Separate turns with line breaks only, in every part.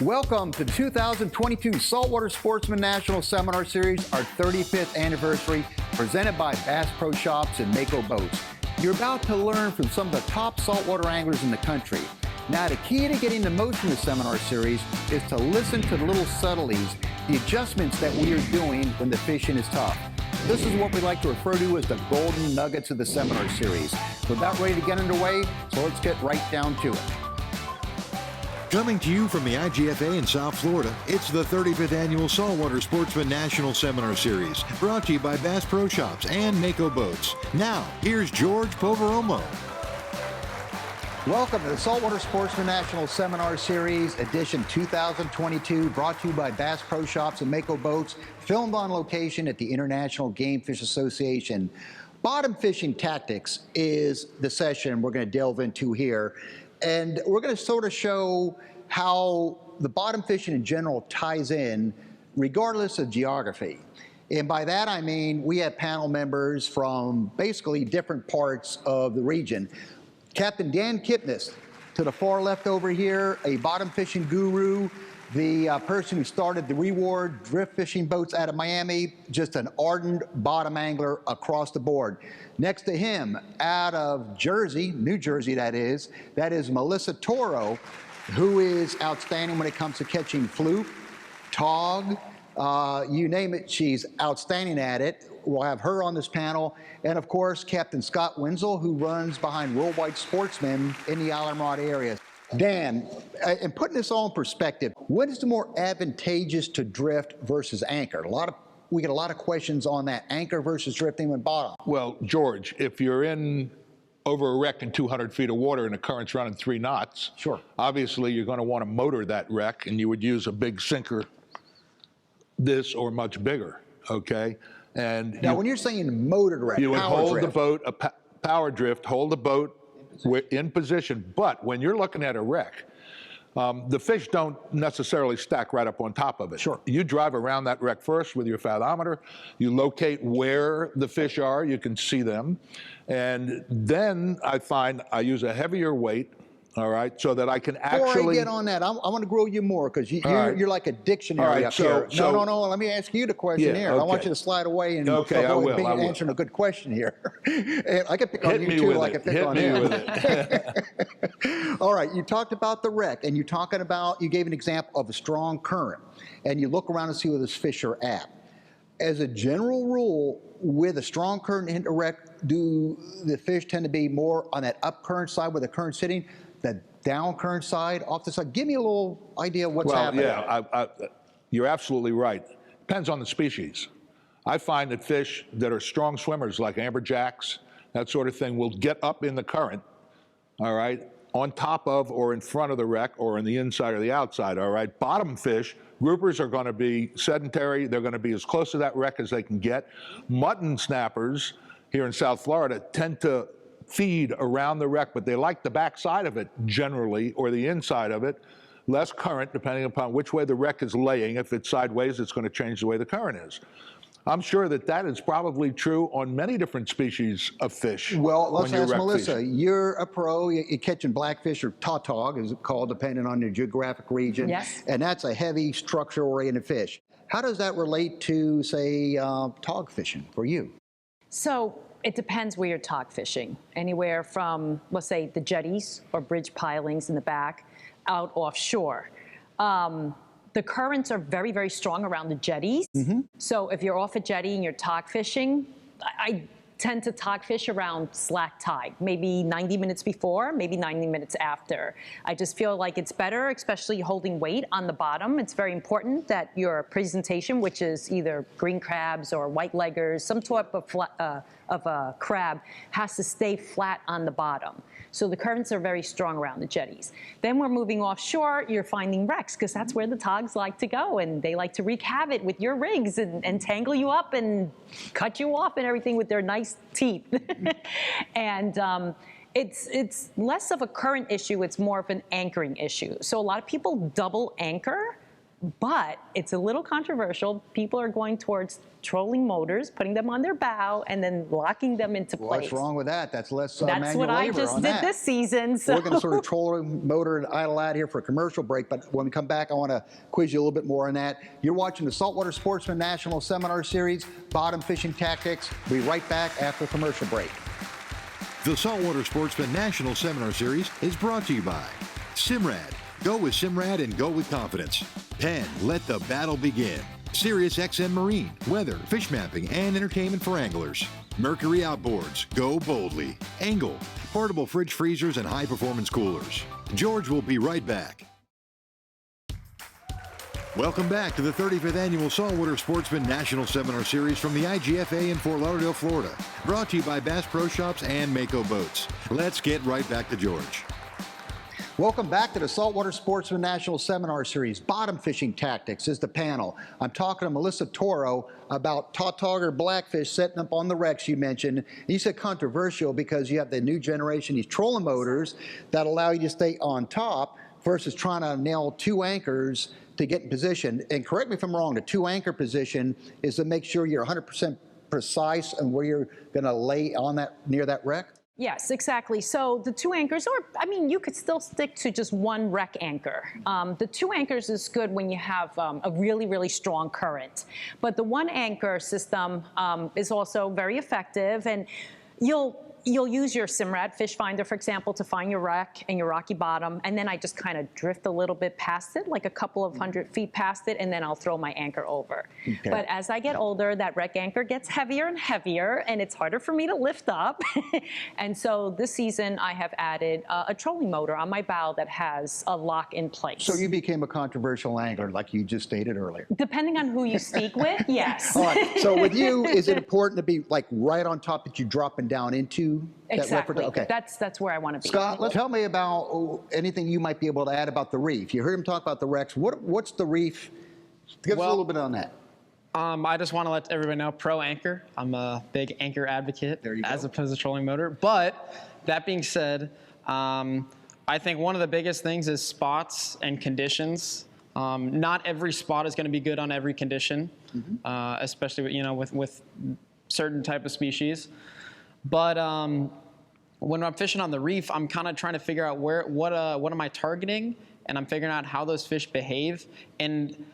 Welcome to the 2022 Saltwater Sportsman National Seminar Series, our 35th anniversary, presented by Bass Pro Shops and Mako Boats. You're about to learn from some of the top saltwater anglers in the country. Now, the key to getting the most from the seminar series is to listen to the little subtleties, the adjustments that we are doing when the fishing is tough. This is what we like to refer to as the golden nuggets of the seminar series. We're about ready to get underway, so let's get right down to it.
Coming to you from the IGFA in South Florida, it's the 35th Annual Saltwater Sportsman National Seminar Series, brought to you by Bass Pro Shops and Mako Boats. Now, here's George Poveromo.
Welcome to the Saltwater Sportsman National Seminar Series, edition 2022, brought to you by Bass Pro Shops and Mako Boats, filmed on location at the International Game Fish Association. Bottom fishing tactics is the session we're going to delve into here. And we're going to sort of show how the bottom fishing in general ties in regardless of geography. And by that I mean we have panel members from basically different parts of the region. Captain Dan Kipnis, to the far left over here, a bottom fishing guru, the person who started the Reward drift fishing boats out of Miami, just an ardent bottom angler across the board. Next to him, out of Jersey, New Jersey that is Melissa Toro, who is outstanding when it comes to catching fluke, tog, you name it, she's outstanding at it. We'll have her on this panel. And of course, Captain Scott Wenzel, who runs behind Worldwide Sportsmen in the Islamorada area. Dan, and putting this all in perspective, what is the more advantageous to drift versus anchor? We get a lot of questions on that, anchor versus drifting with bottom.
Well, George, if you're in over a wreck in 200 feet of water and the current's running 3 knots,
sure,
obviously you're going to want to motor that wreck, and you would use a big sinker, this or much bigger, okay? And
now, when you're saying motored wreck,
you would hold
drift.
the boat, power drift, hold the boat in position, but when you're looking at a wreck, the fish don't necessarily stack right up on top of it.
Sure.
You drive around that wreck first with your fathometer, you locate where the fish are, you can see them, and then I find I use a heavier weight, all right, so that I can actually...
Before I get on that, I want to grill you more, because you're like a dictionary up here. No, let me ask you the question here. Okay. I want you to slide away and avoid answering a good question here. And I can pick on you too, like I pick on him. All right, you talked about the wreck, and you gave an example of a strong current, and you look around and see where those fish are at. As a general rule, with a strong current in a wreck, do the fish tend to be more on that up current side where the current's sitting, the down current side, off the side? Give me a little idea of what's happening.
Well, yeah, you're absolutely right. Depends on the species. I find that fish that are strong swimmers, like amberjacks, that sort of thing, will get up in the current, all right, on top of or in front of the wreck or on the inside or the outside, all right? Bottom fish, groupers are going to be sedentary. They're going to be as close to that wreck as they can get. Mutton snappers here in South Florida tend to feed around the wreck, but they like the back side of it generally, or the inside of it. Less current, depending upon which way the wreck is laying. If it's sideways, it's going to change the way the current is. I'm sure that is probably true on many different species of fish.
Well, let's ask Melissa. Fishing. You're a pro. You're catching blackfish, or tautog, as it's called, depending on your geographic region.
Yes.
And that's a heavy, structure-oriented fish. How does that relate to, say, tog fishing for you?
So it depends where you're tog fishing. Anywhere from, let's say, the jetties or bridge pilings in the back, out offshore. The currents are very, very strong around the jetties. Mm-hmm. So if you're off a jetty and you're tog fishing, I tend to tog fish around slack tide, maybe 90 minutes before, maybe 90 minutes after. I just feel like it's better, especially holding weight on the bottom. It's very important that your presentation, which is either green crabs or white leggers, some type of a crab, has to stay flat on the bottom. So the currents are very strong around the jetties. Then we're moving offshore, you're finding wrecks, because that's where the togs like to go, and they like to wreak havoc with your rigs and tangle you up and cut you off and everything with their nice teeth. And it's less of a current issue, it's more of an anchoring issue. So a lot of people double anchor But it's a little controversial. People are going towards trolling motors, putting them on their bow, and then locking them into place.
What's wrong with that? That's less
That's
manual
what I
labor
just
on
did
that.
this season. So.
We're going to sort of trolling motor and idle out here for a commercial break, but when we come back, I want to quiz you a little bit more on that. You're watching the Saltwater Sportsman National Seminar Series, Bottom Fishing Tactics. We'll be right back after a commercial break.
The Saltwater Sportsman National Seminar Series is brought to you by SIMRAD. Go with SIMRAD and go with confidence. Penn, let the battle begin. Sirius XM Marine, weather, fish mapping, and entertainment for anglers. Mercury Outboards, go boldly. ENGEL, portable fridge freezers and high-performance coolers. George will be right back. Welcome back to the 35th Annual Saltwater Sportsman National Seminar Series from the IGFA in Fort Lauderdale, Florida. Brought to you by Bass Pro Shops and Mako Boats. Let's get right back to George.
Welcome back to the Saltwater Sportsman National Seminar Series. Bottom Fishing Tactics is the panel. I'm talking to Melissa Toro about tautauger blackfish setting up on the wrecks you mentioned. You said controversial because you have the new generation, these trolling motors that allow you to stay on top versus trying to nail 2 anchors to get in position. And correct me if I'm wrong, the 2 anchor position is to make sure you're 100% precise on where you're going to lay on that near that wreck?
Yes, exactly. So the 2 anchors, or I mean, you could still stick to just 1 wreck anchor. The 2 anchors is good when you have a really, really strong current. But the 1 anchor system is also very effective, and you'll use your SIMRAD fish finder, for example, to find your wreck and your rocky bottom, and then I just kind of drift a little bit past it, like a couple of 100 feet past it, and then I'll throw my anchor over. Okay. But as I get older, that wreck anchor gets heavier and heavier, and it's harder for me to lift up. And so this season, I have added a trolling motor on my bow that has a lock in place.
So you became a controversial angler, like you just stated earlier.
Depending on who you speak with, yes.
All right. So with you, is it important to be like right on top that you're dropping down into?
Exactly.
Okay.
That's where I want to be.
Scott, tell me about anything you might be able to add about the reef. You heard him talk about the wrecks. What's the reef? Give us a little bit on that.
I just want to let everybody know, pro anchor. I'm a big anchor advocate as opposed to trolling motor. But that being said, I think one of the biggest things is spots and conditions. Not every spot is going to be good on every condition, especially with certain type of species. But when I'm fishing on the reef, I'm kind of trying to figure out what am I targeting, and I'm figuring out how those fish behave. And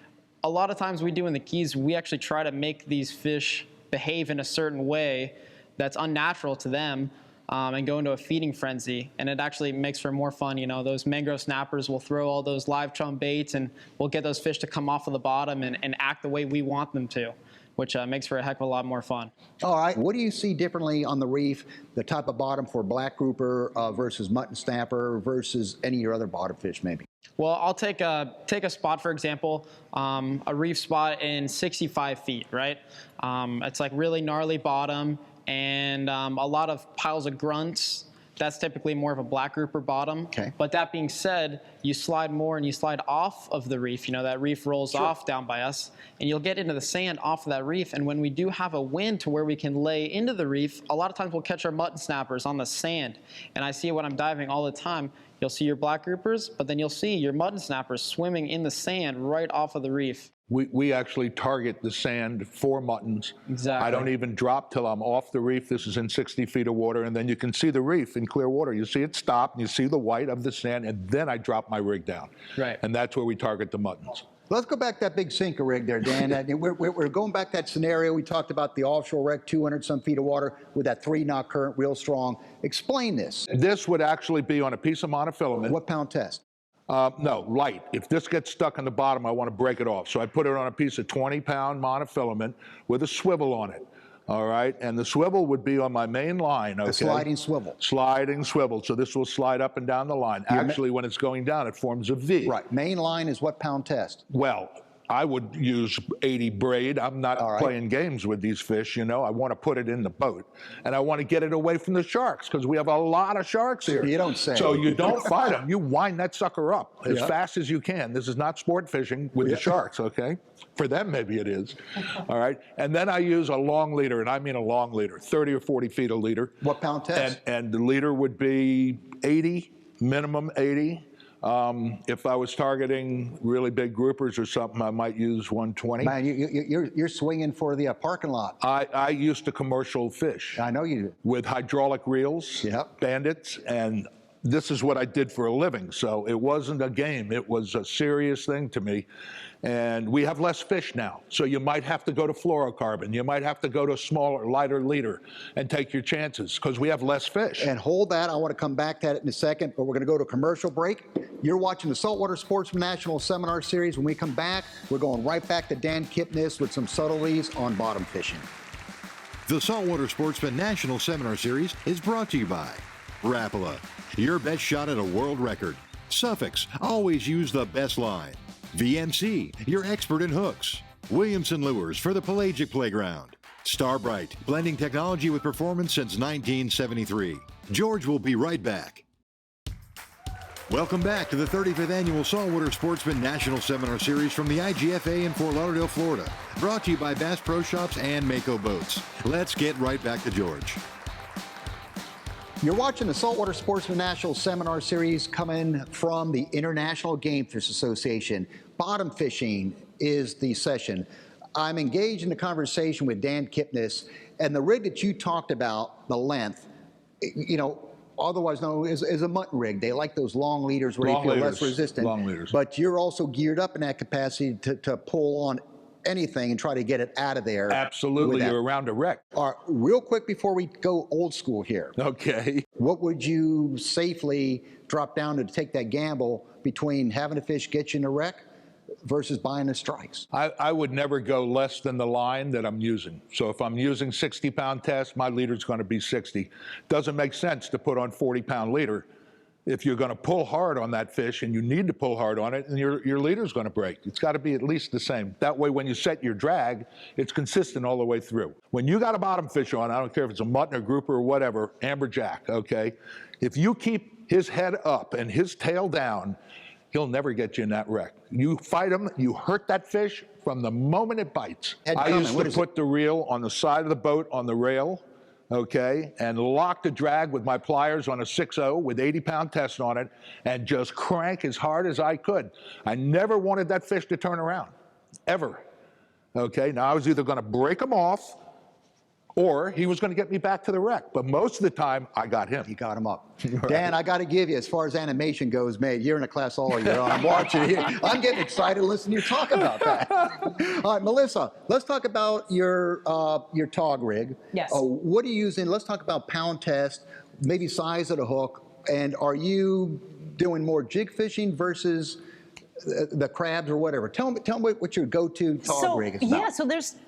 a lot of times we do in the Keys, we actually try to make these fish behave in a certain way that's unnatural to them, and go into a feeding frenzy. And it actually makes for more fun. You know, those mangrove snappers will throw all those live chum baits, and we'll get those fish to come off of the bottom and act the way we want them to, which makes for a heck of a lot more fun.
All right. What do you see differently on the reef, the type of bottom for black grouper versus mutton snapper versus any of your other bottom fish maybe?
Well, I'll take a spot, for example, a reef spot in 65 feet, right? It's like really gnarly bottom and a lot of piles of grunts. That's typically more of a black grouper bottom. Okay. But that being said, you slide more and you slide off of the reef. You know, that reef rolls off down by us, and you'll get into the sand off of that reef. And when we do have a wind to where we can lay into the reef, a lot of times we'll catch our mutton snappers on the sand. And I see it when I'm diving all the time. You'll see your black groupers, but then you'll see your mutton snappers swimming in the sand right off of the reef.
We actually target the sand for muttons.
Exactly.
I don't even drop till I'm off the reef. This is in 60 feet of water, and then you can see the reef in clear water. You see it stop, and you see the white of the sand, and then I drop my rig down. Right. And that's where we target the muttons.
Let's go back to that big sinker rig there, Dan. We're going back to that scenario. We talked about the offshore wreck, 200 some feet of water with that 3-knot current, real strong. Explain this.
This would actually be on a piece of monofilament.
What pound test?
No, light. If this gets stuck in the bottom, I want to break it off. So I put it on a piece of 20-pound monofilament with a swivel on it. All right, and the swivel would be on my main line. Okay?
The sliding swivel.
Sliding swivel. So this will slide up and down the line. Actually, when it's going down, it forms a V.
Right. Main line is what pound test?
Well, I would use 80 braid. I'm not playing games with these fish, you know. I want to put it in the boat, and I want to get it away from the sharks because we have a lot of sharks here.
You don't say.
So you don't fight them. You wind that sucker up as fast as you can. This is not sport fishing with the sharks, okay? For them, maybe it is. All right. And then I use a long leader, and I mean a long leader, 30 or 40 feet a leader.
What pound test?
And the leader would be 80, minimum 80. If I was targeting really big groupers or something, I might use 120.
Man, you're swinging for the parking lot.
I used to commercial fish.
I know you do.
With hydraulic reels,
Yep.
bandits, and this is what I did for a living. So it wasn't a game, it was a serious thing to me. And we have less fish now. So you might have to go to fluorocarbon. You might have to go to a smaller, lighter leader and take your chances because we have less fish.
And hold that, I want to come back to that in a second, but we're going to go to a commercial break. You're watching the Saltwater Sportsman National Seminar Series. When we come back, we're going right back to Dan Kipnis with some subtleties on bottom fishing.
The Saltwater Sportsman National Seminar Series is brought to you by Rapala, your best shot at a world record. Suffix, always use the best line. VMC, your expert in hooks. Williamson Lures for the pelagic playground. Starbright, blending technology with performance since 1973. George will be right back. Welcome back to the 35th Annual Saltwater Sportsman National Seminar Series from the IGFA in Fort Lauderdale, Florida. Brought to you by Bass Pro Shops and Mako Boats. Let's get right back to George.
You're watching the Saltwater Sportsman National Seminar Series coming from the International Game Fish Association. Bottom fishing is the session. I'm engaged in a conversation with Dan Kipnis, and the rig that you talked about, the length, you know, otherwise known as a mutton rig. They like those long leaders where you feel less resistant.
Long leaders.
But you're also geared up in that capacity to pull on anything and try to get it out of there.
Absolutely, you're around a wreck.
Real quick before we go old school here.
Okay.
What would you safely drop down to take that gamble between having a fish get you in a wreck versus buying the strikes?
I would never go less than the line that I'm using. So if I'm using 60-pound test, my leader's going to be 60. Doesn't make sense to put on 40-pound leader. If you're going to pull hard on that fish, and you need to pull hard on it, and your leader's going to break. It's got to be at least the same. That way, when you set your drag, it's consistent all the way through. When you got a bottom fish on, I don't care if it's a mutton or grouper or whatever, amberjack, okay? If you keep his head up and his tail down, he'll never get you in that wreck. You fight him, you hurt that fish from the moment it bites. I used to put the reel on the side of the boat on the rail, okay, and lock the drag with my pliers on a 6.0 with 80-pound test on it and just crank as hard as I could. I never wanted that fish to turn around, ever, okay? Now, I was either going to break him off or he was going to get me back to the wreck. But most of the time, I got him.
You got him up.
Right.
Dan, I got to give you, as far as animation goes, man, you're in a class all year. I'm watching you. I'm getting excited listening to you talk about that. All right, Melissa, let's talk about your tog rig.
Yes.
What are you using? Let's talk about pound test, maybe size of the hook. And are you doing more jig fishing versus the crabs or whatever? Tell me what your go-to tog rig is about.
Yeah, so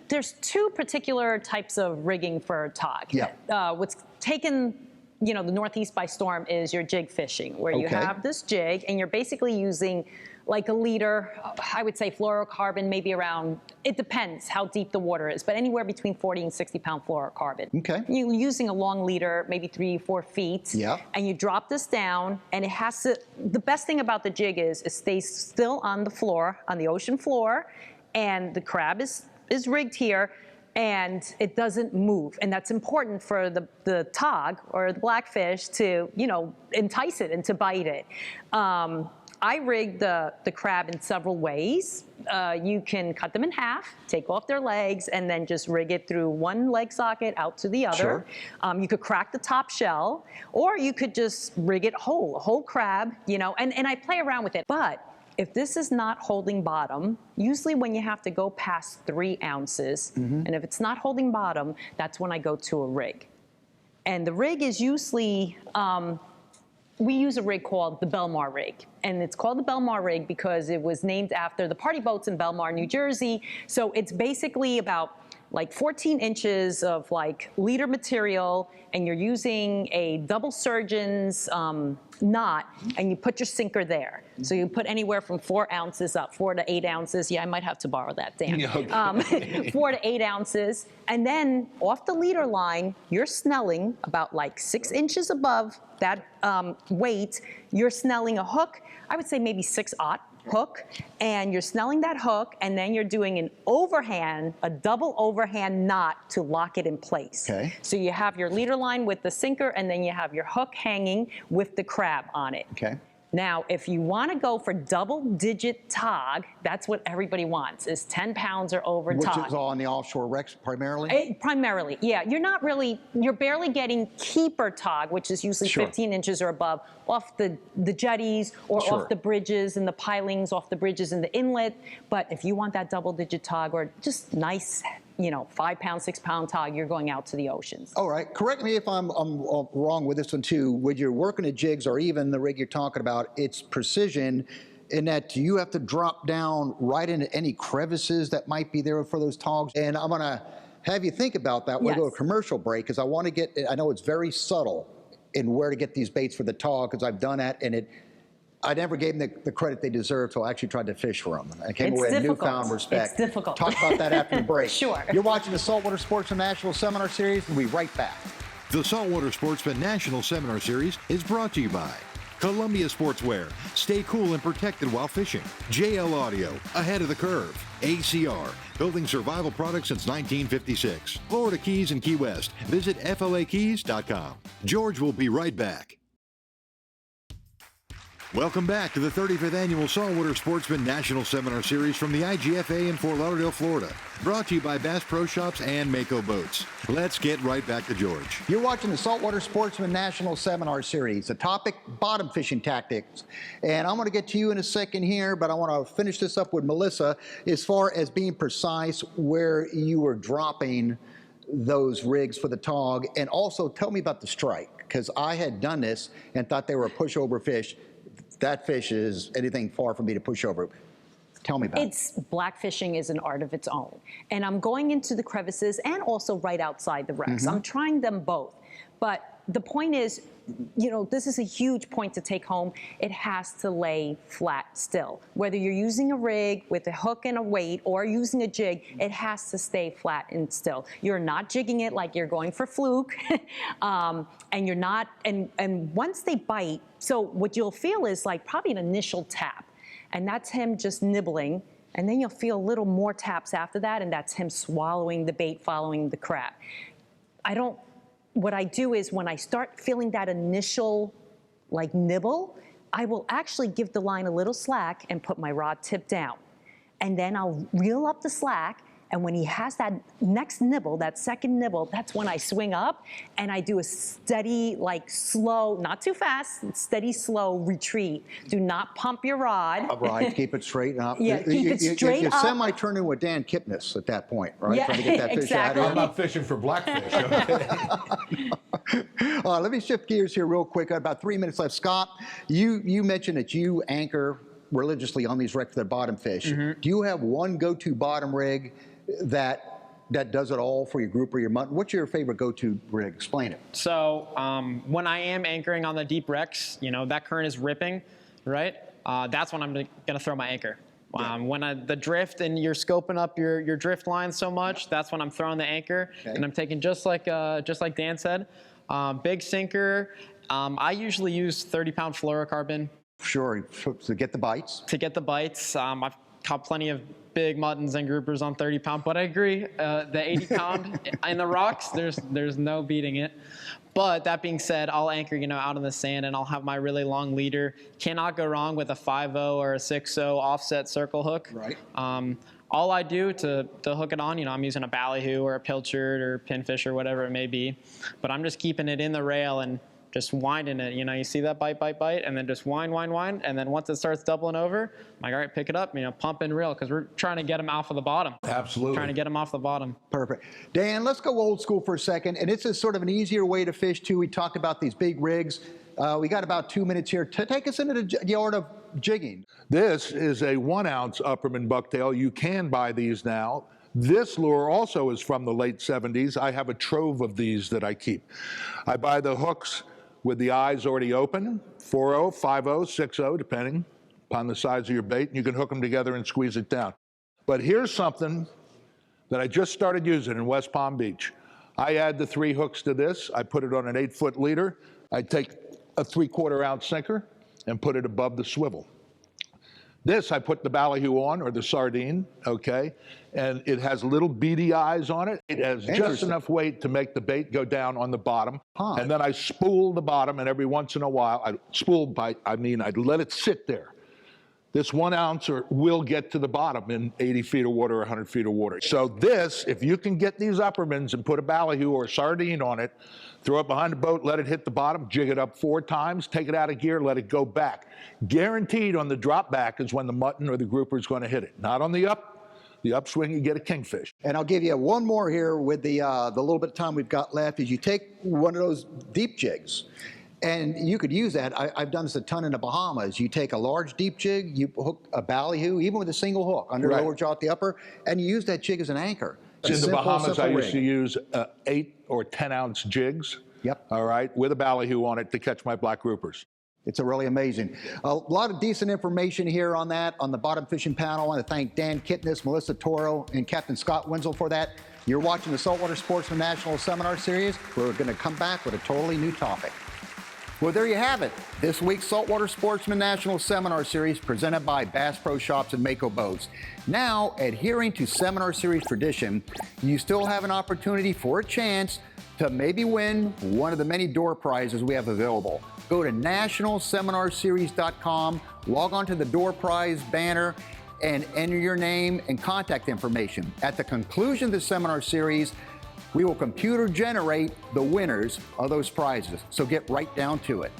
there's two particular types of rigging for tog.
Yeah.
What's taken the Northeast by storm is your jig fishing, where you have this jig and you're basically using like a leader, I would say fluorocarbon, maybe around, it depends how deep the water is, but anywhere between 40 and 60-pound fluorocarbon.
Okay.
You're using a long leader, maybe 3-4 feet.
Yeah.
And you drop this down, and it has to, the best thing about the jig is it stays still on the floor, on the ocean floor, and the crab is rigged here, and it doesn't move. And that's important for the tog or the blackfish to, entice it and to bite it. I rig the crab in several ways. You can cut them in half, take off their legs, and then just rig it through one leg socket out to the other.
Sure.
You could crack the top shell, or you could just rig it whole, a whole crab, and I play around with it. But if this is not holding bottom, usually when you have to go past 3 ounces, and if it's not holding bottom, that's when I go to a rig. And the rig is usually, we use a rig called the Belmar rig. And it's called the Belmar rig because it was named after the party boats in Belmar, New Jersey. So it's basically about like 14 inches of like leader material, and you're using a double surgeon's knot, and you put your sinker there. So you put anywhere from 4 ounces up, 4 to 8 ounces. Yeah, I might have to borrow that, Dan.
Yeah, okay.
4 to 8 ounces. And then off the leader line, you're snelling about like 6 inches above that weight. You're snelling a hook, I would say maybe 6/0 hook, and you're snelling that hook, and then you're doing an overhand, a double overhand knot to lock it in place.
Okay.
So you have your leader line with the sinker, and then you have your hook hanging with the crab on it.
Okay.
Now, if you want to go for double-digit tog, that's what everybody wants, is 10 pounds or over
Which
tog.
is all on the offshore wrecks primarily?
Primarily, yeah. You're barely getting keeper tog, which is usually
Sure.
15 inches or above, off the jetties or
Sure.
off the bridges and the pilings, off the bridges and the inlet. But if you want that double-digit tog or just nice, 5 pound, 6 pound tog, you're going out to the oceans.
All right. Correct me if I'm wrong with this one too. When you're working at jigs or even the rig you're talking about, it's precision in that you have to drop down right into any crevices that might be there for those togs. And I'm going to have you think about that when we go to a commercial break, because I know it's very subtle in where to get these baits for the tog, because I've done that, and I never gave them the credit they deserve until I actually tried to fish for them. I came away with newfound respect.
It's difficult.
Talk about that after the break.
Sure.
You're watching the Saltwater Sportsman National Seminar Series. We'll be right back.
The Saltwater Sportsman National Seminar Series is brought to you by Columbia Sportswear. Stay cool and protected while fishing. JL Audio. Ahead of the curve. ACR. Building survival products since 1956. Florida Keys and Key West. Visit flakeys.com. George will be right back. Welcome back to the 35th Annual Saltwater Sportsman National Seminar Series from the IGFA in Fort Lauderdale, Florida. Brought to you by Bass Pro Shops and Mako Boats. Let's get right back to George.
You're watching the Saltwater Sportsman National Seminar Series. The topic, bottom fishing tactics. And I'm going to get to you in a second here, but I want to finish this up with Melissa as far as being precise where you were dropping those rigs for the tog. And also tell me about the strike, because I had done this and thought they were a pushover fish. That fish is anything far from me to push over. Tell me about it.
Blackfishing is an art of its own. And I'm going into the crevices and also right outside the wrecks. I'm trying them both. But the point is, this is a huge point to take home. It has to lay flat still. Whether you're using a rig with a hook and a weight or using a jig, it has to stay flat and still. You're not jigging it like you're going for fluke. And you're not, and once they bite, so what you'll feel is like probably an initial tap. And that's him just nibbling. And then you'll feel a little more taps after that, and that's him swallowing the bait, following the crab. What I do is when I start feeling that initial nibble, I will actually give the line a little slack and put my rod tip down. And then I'll reel up the slack, and when he has that next nibble, that second nibble, that's when I swing up and I do a steady, slow, not too fast, steady, slow retreat. Do not pump your rod.
Right, keep it straight up.
Yeah, keep it straight
you're
up.
semi-turning with Dan Kipnis at that point, right?
Yeah,
Trying to get that fish out
exactly.
of
I'm not fishing for blackfish. Okay?
Let me shift gears here real quick. Got about 3 minutes left. Scott, you mentioned that you anchor religiously on these wrecks for their bottom fish. Do you have one go-to bottom rig that does it all for your group or your mutton? What's your favorite go-to rig? Explain it.
So when I am anchoring on the deep wrecks, that current is ripping, right? That's when I'm going to throw my anchor. When the drift and you're scoping up your drift line so much, that's when I'm throwing the anchor.
Okay.
And I'm taking just like Dan said, big sinker. I usually use 30-pound fluorocarbon.
Sure, to get the bites.
To get the bites. I've caught plenty of big muttons and groupers on 30-pound, but I agree, the 80-pound in the rocks, there's no beating it. But that being said, I'll anchor, out in the sand, and I'll have my really long leader. Cannot go wrong with a 5-0 or a 6-0 offset circle hook.
Right.
All I do to hook it on, I'm using a ballyhoo or a pilchard or pinfish or whatever it may be, but I'm just keeping it in the rail and just winding it. You see that bite, and then just wind, and then once it starts doubling over, I'm like, all right, pick it up, pump and reel, because we're trying to get them off of the bottom.
Absolutely.
Trying to get them off the bottom.
Perfect. Dan, let's go old school for a second, and it's sort of an easier way to fish too. We talked about these big rigs. We got about 2 minutes here to take us into the art of jigging.
This is a 1-ounce Upperman bucktail. You can buy these now. This lure also is from the late 70s. I have a trove of these that I keep. I buy the hooks with the eyes already open, 4-0, 5-0, 6-0, depending upon the size of your bait. You can hook them together and squeeze it down. But here's something that I just started using in West Palm Beach. I add the 3 hooks to this. I put it on an 8-foot leader. I take a 3/4 ounce sinker and put it above the swivel. This, I put the ballyhoo on, or the sardine, okay? And it has little beady eyes on it. It has just enough weight to make the bait go down on the bottom.
Huh.
And then I spool the bottom, and every once in a while, I'd let it sit there. This 1 ouncer will get to the bottom in 80 feet of water or 100 feet of water. So this, if you can get these uppermans and put a ballyhoo or a sardine on it, throw it behind the boat, let it hit the bottom, jig it up 4 times, take it out of gear, let it go back. Guaranteed on the drop back is when the mutton or the grouper is going to hit it. Not on the upswing, you get a kingfish.
And I'll give you one more here with the little bit of time we've got left. Is you take one of those deep jigs, and you could use that. I've done this a ton in the Bahamas. You take a large deep jig, you hook a ballyhoo, even with a single hook, under the lower jaw at the upper, and you use that jig as an anchor.
In the Bahamas, I used to use 8 or 10 ounce jigs.
Yep.
All right, with a ballyhoo on it to catch my black groupers.
It's a really amazing. A lot of decent information here on that, on the bottom fishing panel. I want to thank Dan Kipnis, Melissa Toro, and Captain Scott Wenzel for that. You're watching the Saltwater Sportsman National Seminar Series. We're going to come back with a totally new topic. Well, there you have it. This week's Saltwater Sportsman National Seminar Series presented by Bass Pro Shops and Mako Boats. Now, adhering to Seminar Series tradition, you still have an opportunity for a chance to maybe win one of the many door prizes we have available. Go to nationalseminarseries.com, log on to the door prize banner, and enter your name and contact information. At the conclusion of the seminar series, we will computer generate the winners of those prizes. So get right down to it.